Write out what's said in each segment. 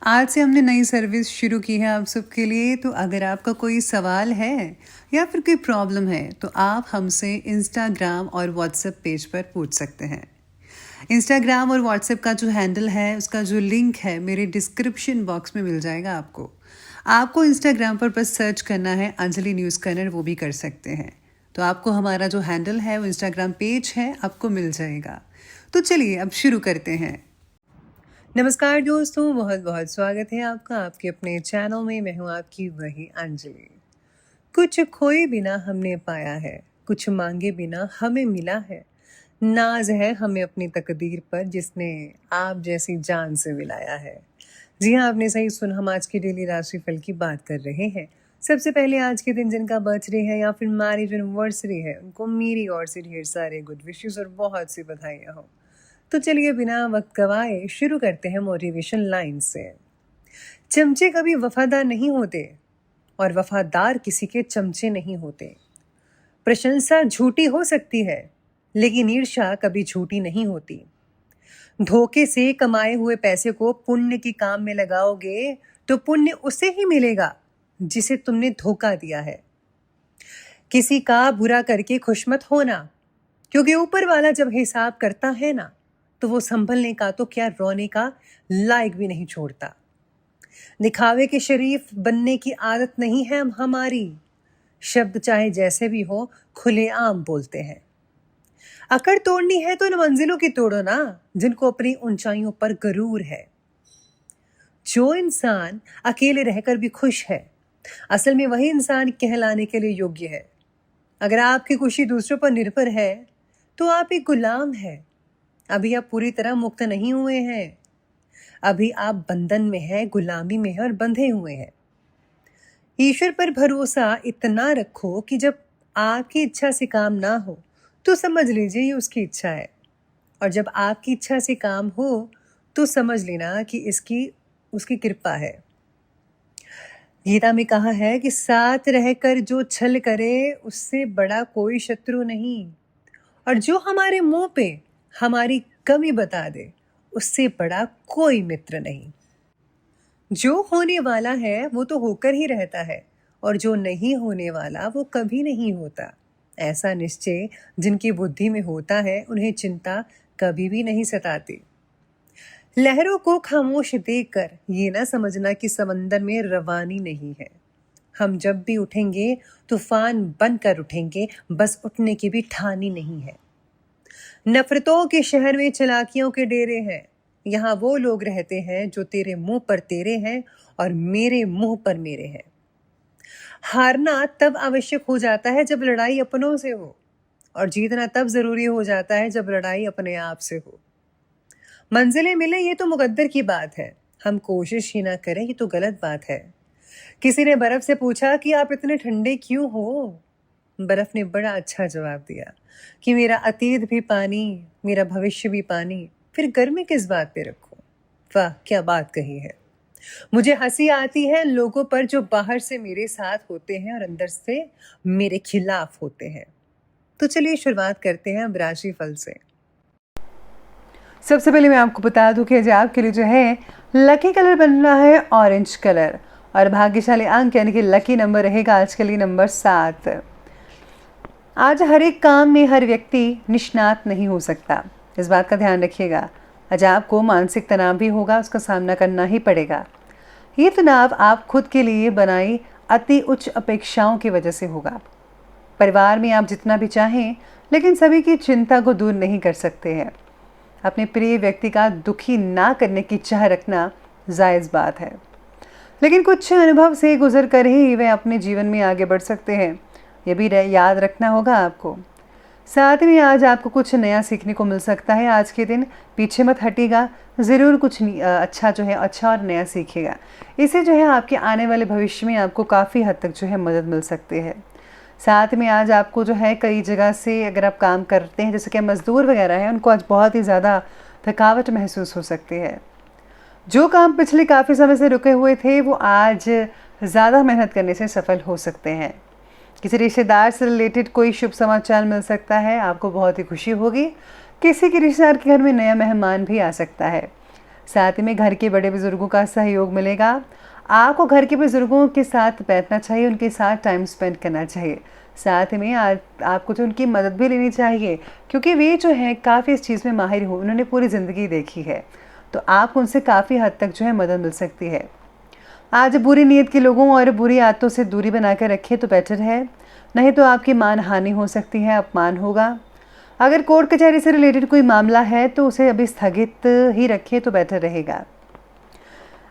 आज से हमने नई सर्विस शुरू की है आप सबके लिए। तो अगर आपका कोई सवाल है या फिर कोई प्रॉब्लम है तो आप हमसे इंस्टाग्राम और व्हाट्सएप पेज पर पूछ सकते हैं। इंस्टाग्राम और व्हाट्सएप का जो हैंडल है, उसका जो लिंक है, मेरे डिस्क्रिप्शन बॉक्स में मिल जाएगा आपको। आपको इंस्टाग्राम पर बस सर्च करना है अंजलि न्यूज़ कॉर्नर, वो भी कर सकते हैं। तो आपको हमारा जो हैंडल है वो इंस्टाग्राम पेज है, आपको मिल जाएगा। तो चलिए अब शुरू करते हैं। नमस्कार दोस्तों, बहुत बहुत स्वागत है आपका आपके अपने चैनल में। मैं हूँ आपकी वही अंजलि। कुछ खोए बिना हमने पाया है, कुछ मांगे बिना हमें मिला है। नाज है हमें अपनी तकदीर पर, जिसने आप जैसी जान से मिलाया है। जी हाँ, आपने सही सुना, हम आज की डेली राशिफल की बात कर रहे हैं। सबसे पहले आज के दिन जिनका बर्थडे है या फिर मैरिज एनिवर्सरी है, उनको मेरी ओर से ढेर सारे गुड विशेस और बहुत सी बधाइयाँ हो। तो चलिए बिना वक्त गवाए शुरू करते हैं मोटिवेशन लाइन से। चमचे कभी वफादार नहीं होते और वफादार किसी के चमचे नहीं होते। प्रशंसा झूठी हो सकती है लेकिन ईर्ष्या कभी झूठी नहीं होती। धोखे से कमाए हुए पैसे को पुण्य के काम में लगाओगे तो पुण्य उसे ही मिलेगा जिसे तुमने धोखा दिया है। किसी का बुरा करके खुश मत होना, क्योंकि ऊपर वाला जब हिसाब करता है ना, तो वो संभलने का तो क्या रोने का लायक भी नहीं छोड़ता। दिखावे के शरीफ बनने की आदत नहीं है हमारी। शब्द चाहे जैसे भी हो खुलेआम बोलते हैं। अकड़ तोड़नी है तो इन मंजिलों की तोड़ो ना, जिनको अपनी ऊंचाइयों पर गरूर है। जो इंसान अकेले रहकर भी खुश है, असल में वही इंसान कहलाने के लिए योग्य है। अगर आपकी खुशी दूसरों पर निर्भर है तो आप एक गुलाम है। अभी आप पूरी तरह मुक्त नहीं हुए हैं। अभी आप बंधन में हैं, गुलामी में हैं और बंधे हुए हैं। ईश्वर पर भरोसा इतना रखो कि जब आपकी इच्छा से काम ना हो तो समझ लीजिए ये उसकी इच्छा है, और जब आपकी इच्छा से काम हो तो समझ लेना कि इसकी उसकी कृपा है। गीता में कहा है कि साथ रहकर जो छल करे उससे बड़ा कोई शत्रु नहीं, और जो हमारे मुंह पे हमारी कमी बता दे उससे बड़ा कोई मित्र नहीं। जो होने वाला है वो तो होकर ही रहता है, और जो नहीं होने वाला वो कभी नहीं होता। ऐसा निश्चय जिनकी बुद्धि में होता है उन्हें चिंता कभी भी नहीं सताती। लहरों को खामोश देखकर ये ना समझना कि समंदर में रवानी नहीं है। हम जब भी उठेंगे तूफान बनकर उठेंगे, बस उठने की भी ठानी नहीं है। नफरतों के शहर में चालाकियों के डेरे हैं। यहाँ वो लोग रहते हैं जो तेरे मुंह पर तेरे हैं और मेरे मुंह पर मेरे हैं। हारना तब आवश्यक हो जाता है जब लड़ाई अपनों से हो, और जीतना तब जरूरी हो जाता है जब लड़ाई अपने आप से हो। मंजिलें मिले ये तो मुकद्दर की बात है, हम कोशिश ही ना करें ये तो गलत बात है। किसी ने बर्फ से पूछा कि आप इतने ठंडे क्यों हो? बर्फ ने बड़ा अच्छा जवाब दिया कि मेरा अतीत भी पानी, मेरा भविष्य भी पानी, फिर गर्मी किस बात पे रखूं। वाह क्या बात कही है। मुझे हंसी आती है लोगों पर जो बाहर से मेरे साथ होते हैं और अंदर से मेरे खिलाफ होते हैं। तो चलिए शुरुआत करते हैं अब राशिफल से। सबसे पहले मैं आपको बता दूं कि आज आपके लिए जो है लकी कलर बन रहा है ऑरेंज कलर, और भाग्यशाली अंक यानी कि लकी नंबर रहेगा आज के लिए नंबर 7। आज हर एक काम में हर व्यक्ति निष्णात नहीं हो सकता, इस बात का ध्यान रखिएगा। आज आपको मानसिक तनाव भी होगा, उसका सामना करना ही पड़ेगा। ये तनाव आप खुद के लिए बनाई अति उच्च अपेक्षाओं की वजह से होगा। परिवार में आप जितना भी चाहें लेकिन सभी की चिंता को दूर नहीं कर सकते हैं। अपने प्रिय व्यक्ति का दुखी ना करने की चाह रखना जायज़ बात है, लेकिन कुछ अनुभव से गुजर कर ही वे अपने जीवन में आगे बढ़ सकते हैं। ये भी याद रखना होगा आपको। साथ में आज आपको कुछ नया सीखने को मिल सकता है। आज के दिन पीछे मत हटिएगा, ज़रूर कुछ अच्छा जो है अच्छा और नया सीखिएगा। इससे जो है आपके आने वाले भविष्य में आपको काफ़ी हद तक जो है मदद मिल सकती है। साथ में आज आपको जो है कई जगह से अगर आप काम करते हैं, जैसे कि मज़दूर वगैरह हैं, उनको आज बहुत ही ज़्यादा थकावट महसूस हो सकती है। जो काम पिछले काफ़ी समय से रुके हुए थे वो आज ज़्यादा मेहनत करने से सफल हो सकते हैं। किसी रिश्तेदार से रिलेटेड कोई शुभ समाचार मिल सकता है, आपको बहुत ही खुशी होगी। किसी के रिश्तेदार के घर में नया मेहमान भी आ सकता है। साथ ही में घर के बड़े बुजुर्गों का सहयोग मिलेगा। आपको घर के बुजुर्गों के साथ बैठना चाहिए, उनके साथ टाइम स्पेंड करना चाहिए। साथ में आपको जो उनकी मदद भी लेनी चाहिए, क्योंकि वे जो है काफ़ी इस चीज़ में माहिर हो, उन्होंने पूरी ज़िंदगी देखी है, तो आपको उनसे काफ़ी हद तक जो है मदद मिल सकती है। आज बुरी नीयत के लोगों और बुरी आदतों से दूरी बनाकर रखें तो बेटर है, नहीं तो आपकी मान हानि हो सकती है, अपमान होगा। अगर कोर्ट कचहरी से रिलेटेड कोई मामला है तो उसे अभी स्थगित ही रखें तो बेटर रहेगा।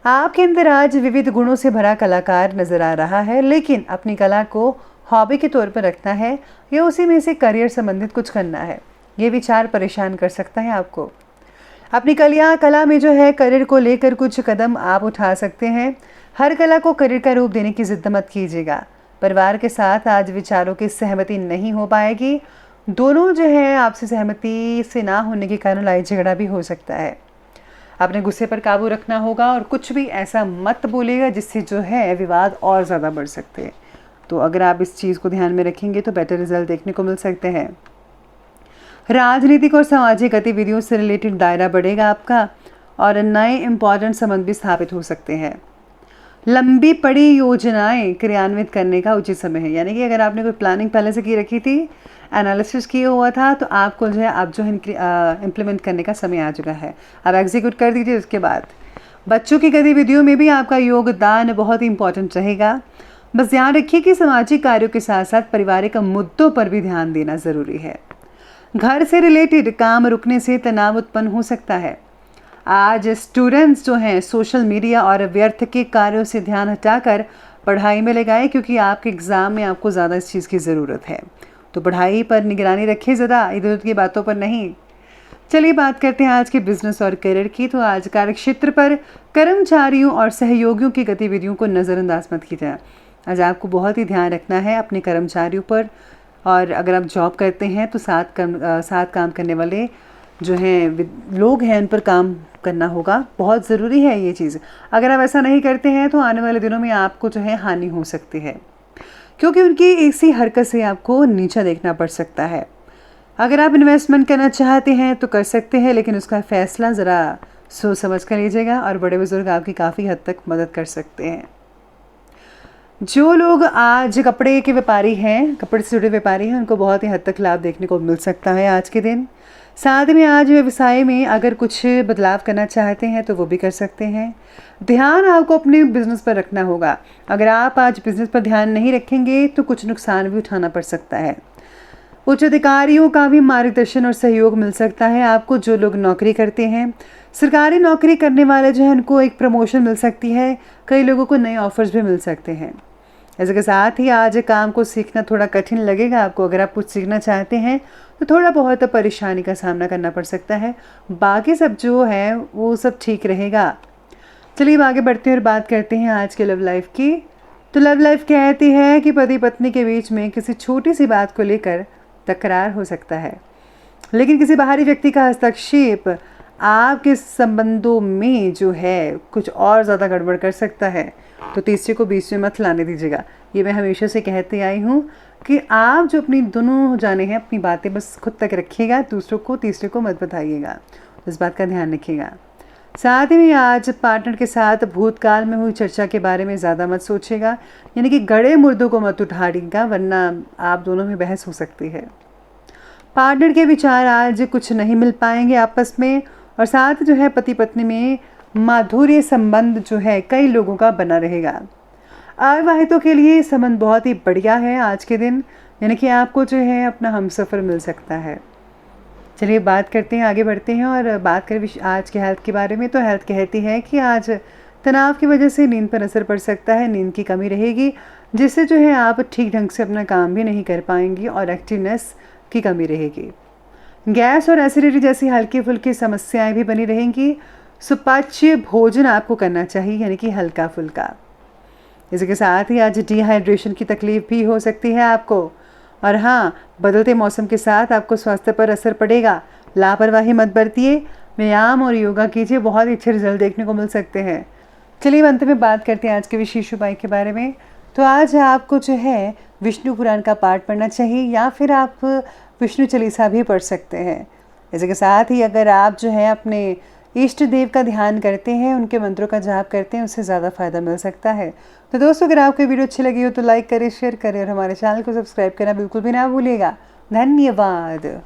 आपके अंदर आज विविध गुणों से भरा कलाकार नजर आ रहा है, लेकिन अपनी कला को हॉबी के तौर पर रखना है या उसी में से करियर संबंधित कुछ करना है, ये विचार परेशान कर सकता है आपको। अपनी कला में जो है करियर को लेकर कुछ कदम आप उठा सकते हैं। हर कला को करियर का रूप देने की जिद मत कीजिएगा। परिवार के साथ आज विचारों की सहमति नहीं हो पाएगी। दोनों जो है आपसे सहमति से ना होने के कारण लड़ाई झगड़ा भी हो सकता है। अपने गुस्से पर काबू रखना होगा और कुछ भी ऐसा मत बोलेगा जिससे जो है विवाद और ज़्यादा बढ़ सकते हैं। तो अगर आप इस चीज़ को ध्यान में रखेंगे तो बेटर रिजल्ट देखने को मिल सकते हैं। राजनीतिक और सामाजिक गतिविधियों से रिलेटेड दायरा बढ़ेगा आपका और नए इम्पॉर्टेंट संबंध भी स्थापित हो सकते हैं। लंबी पड़ी योजनाएं क्रियान्वित करने का उचित समय है, यानी कि अगर आपने कोई प्लानिंग पहले से की रखी थी, एनालिसिस किया हुआ था, तो आपको जो है अब जो है इम्प्लीमेंट करने का समय आ चुका है। अब एग्जीक्यूट कर दीजिए। उसके बाद बच्चों की गतिविधियों में भी आपका योगदान बहुत ही इंपॉर्टेंट रहेगा। बस ध्यान रखिए कि सामाजिक कार्यों के साथ साथ पारिवारिक मुद्दों पर भी ध्यान देना ज़रूरी है। घर से रिलेटेड काम रुकने से तनाव उत्पन्न हो सकता है। आज स्टूडेंट्स जो हैं सोशल मीडिया और व्यर्थ के कार्यों से ध्यान हटाकर पढ़ाई में लगाएं, क्योंकि आपके एग्ज़ाम में आपको ज़्यादा इस चीज़ की ज़रूरत है। तो पढ़ाई पर निगरानी रखें, ज़्यादा इधर उधर की बातों पर नहीं। चलिए बात करते हैं आज के बिजनेस और करियर की। तो आज कार्यक्षेत्र पर कर्मचारियों और सहयोगियों की गतिविधियों को नज़रअंदाज मत कीजिए। आज आपको बहुत ही ध्यान रखना है अपने कर्मचारियों पर, और अगर आप जॉब करते हैं तो साथ काम करने वाले जो हैं लोग हैं उन पर काम करना होगा। बहुत ज़रूरी है ये चीज़। अगर आप ऐसा नहीं करते हैं तो आने वाले दिनों में आपको जो है हानि हो सकती है, क्योंकि उनकी इसी हरकत से आपको नीचा देखना पड़ सकता है। अगर आप इन्वेस्टमेंट करना चाहते हैं तो कर सकते हैं, लेकिन उसका फ़ैसला ज़रा सोच समझ कर लीजिएगा, और बड़े बुजुर्ग आपकी काफ़ी हद तक मदद कर सकते हैं। जो लोग आज कपड़े के व्यापारी हैं, कपड़े से जुड़े व्यापारी हैं, उनको बहुत ही हद तक लाभ देखने को मिल सकता है आज के दिन। साथ में आज व्यवसाय में अगर कुछ बदलाव करना चाहते हैं तो वो भी कर सकते हैं। ध्यान आपको अपने बिजनेस पर रखना होगा। अगर आप आज बिजनेस पर ध्यान नहीं रखेंगे तो कुछ नुकसान भी उठाना पड़ सकता है। उच्च अधिकारियों का भी मार्गदर्शन और सहयोग मिल सकता है आपको। जो लोग नौकरी करते हैं, सरकारी नौकरी करने वाले जो हैं, उनको एक प्रमोशन मिल सकती है। कई लोगों को नए ऑफर्स भी मिल सकते हैं। इसके साथ ही आज काम को सीखना थोड़ा कठिन लगेगा आपको। अगर आप कुछ सीखना चाहते हैं तो थोड़ा बहुत परेशानी का सामना करना पड़ सकता है। बाकी सब जो है वो सब ठीक रहेगा। चलिए आगे बढ़ते हैं और बात करते हैं आज के लव लाइफ की। तो लव लाइफ कहती है कि पति पत्नी के बीच में किसी छोटी सी बात को लेकर तकरार हो सकता है, लेकिन किसी बाहरी व्यक्ति का हस्तक्षेप आपके संबंधों में जो है कुछ और ज़्यादा गड़बड़ कर सकता है। तो तीसरे को बीच में मत लाने दीजिएगा। ये मैं हमेशा से कहते आई हूँ कि आप जो अपनी दोनों जाने हैं अपनी बातें बस खुद तक रखिएगा, दूसरों को तीसरे को मत बताइएगा। इस बात का ध्यान रखिएगा। साथ ही में आज पार्टनर के साथ भूतकाल में हुई चर्चा के बारे में ज़्यादा मत सोचिएगा, यानी कि गड़े मुर्दों को मत उठाइएगा, वरना आप दोनों में बहस हो सकती है। पार्टनर के विचार आज कुछ नहीं मिल पाएंगे आपस में, और साथ जो है पति पत्नी में माधुर्य संबंध जो है कई लोगों का बना रहेगा। अविवाहितों के लिए संबंध बहुत ही बढ़िया है आज के दिन, यानी कि आपको जो है अपना हमसफ़र मिल सकता है। चलिए बात करते हैं, आगे बढ़ते हैं और बात करें आज के हेल्थ के बारे में। तो हेल्थ कहती है कि आज तनाव की वजह से नींद पर असर पड़ सकता है, नींद की कमी रहेगी, जिससे जो है आप ठीक ढंग से अपना काम भी नहीं कर पाएंगी और एक्टिवनेस की कमी रहेगी। गैस और एसिडिटी जैसी हल्की फुल्की समस्याएं भी बनी रहेंगी। सुपाच्य भोजन आपको करना चाहिए, यानी कि हल्का फुल्का। इसके साथ ही आज डिहाइड्रेशन की तकलीफ भी हो सकती है आपको। और हाँ, बदलते मौसम के साथ आपको स्वास्थ्य पर असर पड़ेगा। लापरवाही मत बरतिए, व्यायाम और योगा कीजिए, बहुत ही अच्छे रिजल्ट देखने को मिल सकते हैं। चलिए अंत में बात करते हैं आज के विशेष उपाय के बारे में। तो आज आपको जो है विष्णु पुराण का पाठ पढ़ना चाहिए, या फिर आप विष्णु चालीसा भी पढ़ सकते हैं। इसके साथ ही अगर आप जो है अपने इष्ट देव का ध्यान करते हैं, उनके मंत्रों का जाप करते हैं, उससे ज़्यादा फ़ायदा मिल सकता है। तो दोस्तों, अगर आपको वीडियो अच्छी लगी हो तो लाइक करें, शेयर करें और हमारे चैनल को सब्सक्राइब करना बिल्कुल भी ना भूलिएगा। धन्यवाद।